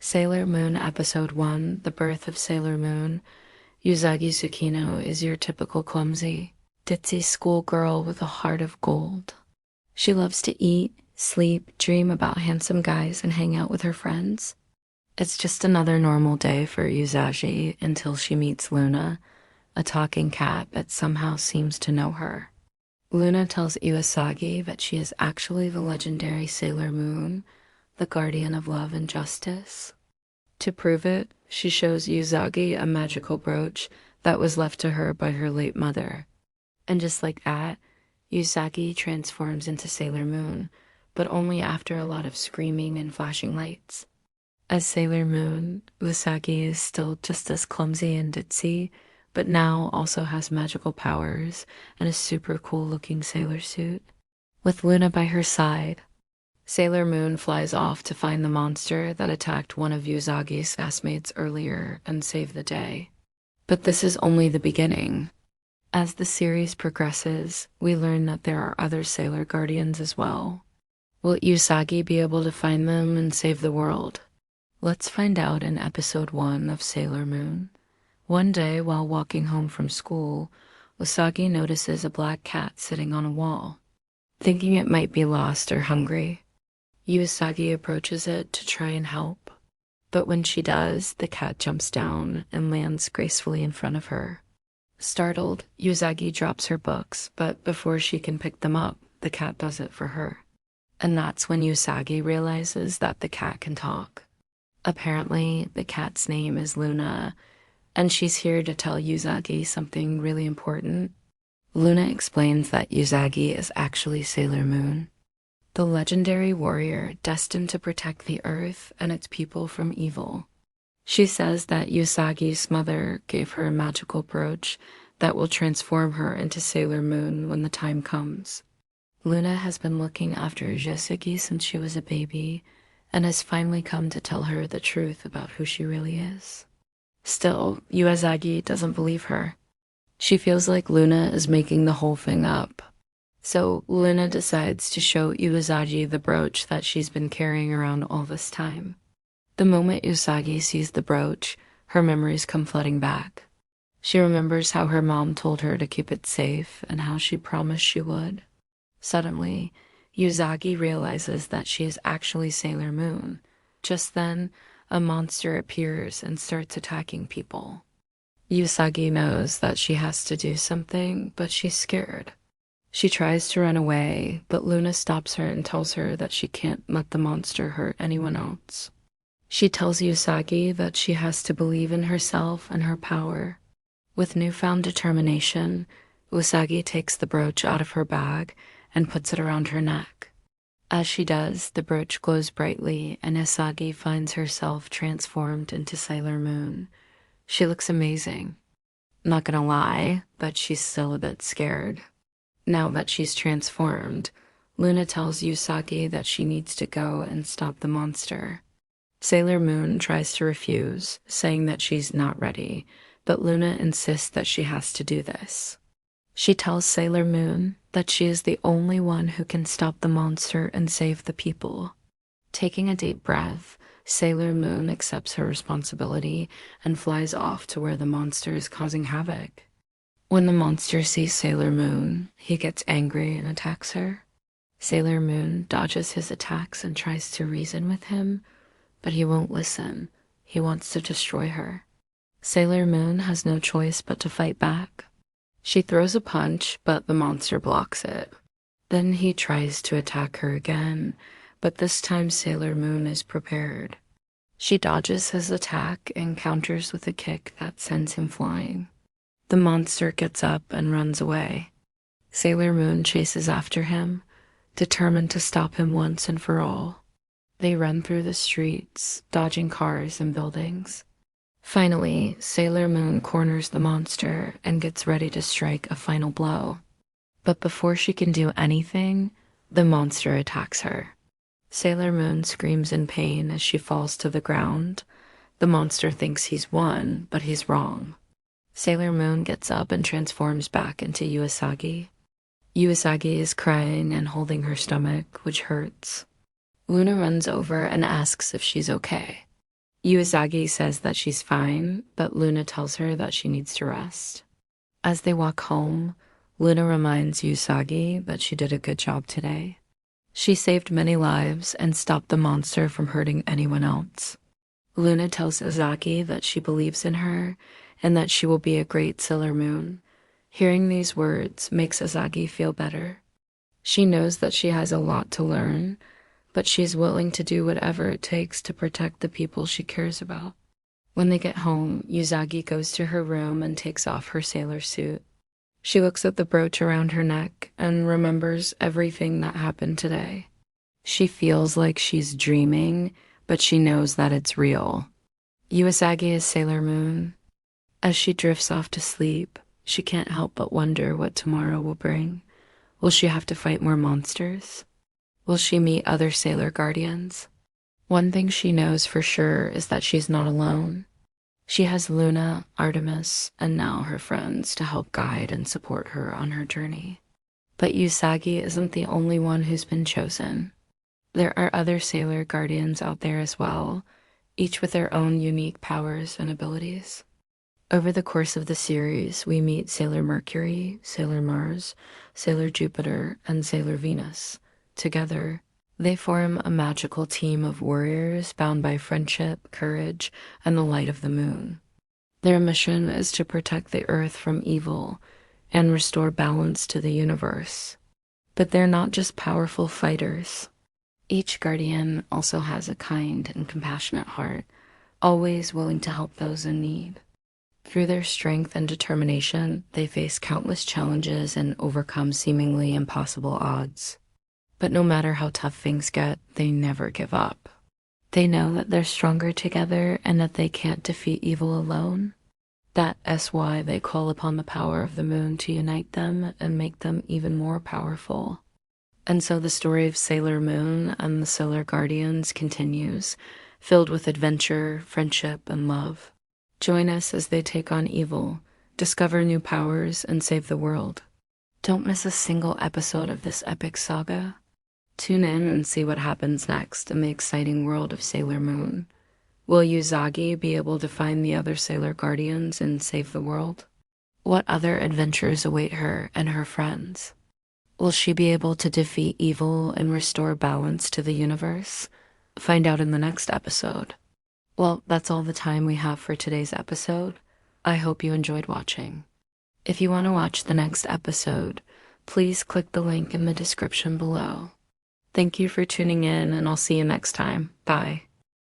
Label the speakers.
Speaker 1: Sailor Moon Episode 1, The Birth of Sailor Moon. Usagi Tsukino is your typical clumsy, ditzy schoolgirl with a heart of gold. She loves to eat, sleep, dream about handsome guys, and hang out with her friends. It's just another normal day for Usagi until she meets Luna, a talking cat that somehow seems to know her. Luna tells Usagi that she is actually the legendary Sailor Moon, the guardian of love and justice. To prove it, she shows Usagi a magical brooch that was left to her by her late mother. And just like that, Usagi transforms into Sailor Moon, but only after a lot of screaming and flashing lights. As Sailor Moon, Usagi is still just as clumsy and ditzy, but now also has magical powers and a super cool looking sailor suit. With Luna by her side, Sailor Moon flies off to find the monster that attacked one of Usagi's classmates earlier and save the day. But this is only the beginning. As the series progresses, we learn that there are other Sailor Guardians as well. Will Usagi be able to find them and save the world? Let's find out in episode 1 of Sailor Moon. One day, while walking home from school, Usagi notices a black cat sitting on a wall. Thinking it might be lost or hungry, Usagi approaches it to try and help. But when she does, the cat jumps down and lands gracefully in front of her. Startled, Usagi drops her books, but before she can pick them up, the cat does it for her. And that's when Usagi realizes that the cat can talk. Apparently, the cat's name is Luna, and she's here to tell Usagi something really important. Luna explains that Usagi is actually Sailor Moon, the legendary warrior destined to protect the earth and its people from evil. She says that Usagi's mother gave her a magical brooch that will transform her into Sailor Moon when the time comes. Luna has been looking after Usagi since she was a baby and has finally come to tell her the truth about who she really is. Still, Usagi doesn't believe her. She feels like Luna is making the whole thing up. So Luna decides to show Usagi the brooch that she's been carrying around all this time. The moment Usagi sees the brooch, her memories come flooding back. She remembers how her mom told her to keep it safe and how she promised she would. Suddenly, Usagi realizes that she is actually Sailor Moon. Just then, a monster appears and starts attacking people. Usagi knows that she has to do something, but she's scared. She tries to run away, but Luna stops her and tells her that she can't let the monster hurt anyone else. She tells Usagi that she has to believe in herself and her power. With newfound determination, Usagi takes the brooch out of her bag and puts it around her neck. As she does, the brooch glows brightly and Usagi finds herself transformed into Sailor Moon. She looks amazing. Not gonna lie, but she's still a bit scared. Now that she's transformed, Luna tells Usagi that she needs to go and stop the monster. Sailor Moon tries to refuse, saying that she's not ready, but Luna insists that she has to do this. She tells Sailor Moon that she is the only one who can stop the monster and save the people. Taking a deep breath, Sailor Moon accepts her responsibility and flies off to where the monster is causing havoc. When the monster sees Sailor Moon, he gets angry and attacks her. Sailor Moon dodges his attacks and tries to reason with him, but he won't listen. He wants to destroy her. Sailor Moon has no choice but to fight back. She throws a punch, but the monster blocks it. Then he tries to attack her again, but this time Sailor Moon is prepared. She dodges his attack and counters with a kick that sends him flying. The monster gets up and runs away. Sailor Moon chases after him, determined to stop him once and for all. They run through the streets, dodging cars and buildings. Finally, Sailor Moon corners the monster and gets ready to strike a final blow. But before she can do anything, the monster attacks her. Sailor Moon screams in pain as she falls to the ground. The monster thinks he's won, but he's wrong. Sailor Moon gets up and transforms back into Usagi. Usagi is crying and holding her stomach, which hurts. Luna runs over and asks if she's okay. Usagi says that she's fine, but Luna tells her that she needs to rest. As they walk home, Luna reminds Usagi that she did a good job today. She saved many lives and stopped the monster from hurting anyone else. Luna tells Usagi that she believes in her and that she will be a great Sailor Moon. Hearing these words makes Usagi feel better. She knows that she has a lot to learn, but she's willing to do whatever it takes to protect the people she cares about. When they get home, Usagi goes to her room and takes off her sailor suit. She looks at the brooch around her neck and remembers everything that happened today. She feels like she's dreaming, but she knows that it's real. Usagi is Sailor Moon. As she drifts off to sleep, she can't help but wonder what tomorrow will bring. Will she have to fight more monsters? Will she meet other Sailor Guardians? One thing she knows for sure is that she's not alone. She has Luna, Artemis, and now her friends to help guide and support her on her journey. But Usagi isn't the only one who's been chosen. There are other Sailor Guardians out there as well, each with their own unique powers and abilities. Over the course of the series, we meet Sailor Mercury, Sailor Mars, Sailor Jupiter, and Sailor Venus. Together, they form a magical team of warriors bound by friendship, courage, and the light of the moon. Their mission is to protect the Earth from evil and restore balance to the universe. But they're not just powerful fighters. Each guardian also has a kind and compassionate heart, always willing to help those in need. Through their strength and determination, they face countless challenges and overcome seemingly impossible odds. But no matter how tough things get, they never give up. They know that they're stronger together and that they can't defeat evil alone. That's why they call upon the power of the moon to unite them and make them even more powerful. And so the story of Sailor Moon and the Sailor Guardians continues, filled with adventure, friendship, and love. Join us as they take on evil, discover new powers, and save the world. Don't miss a single episode of this epic saga. Tune in and see what happens next in the exciting world of Sailor Moon. Will Usagi be able to find the other Sailor Guardians and save the world? What other adventures await her and her friends? Will she be able to defeat evil and restore balance to the universe? Find out in the next episode. Well, that's all the time we have for today's episode. I hope you enjoyed watching. If you want to watch the next episode, please click the link in the description below. Thank you for tuning in, and I'll see you next time. Bye.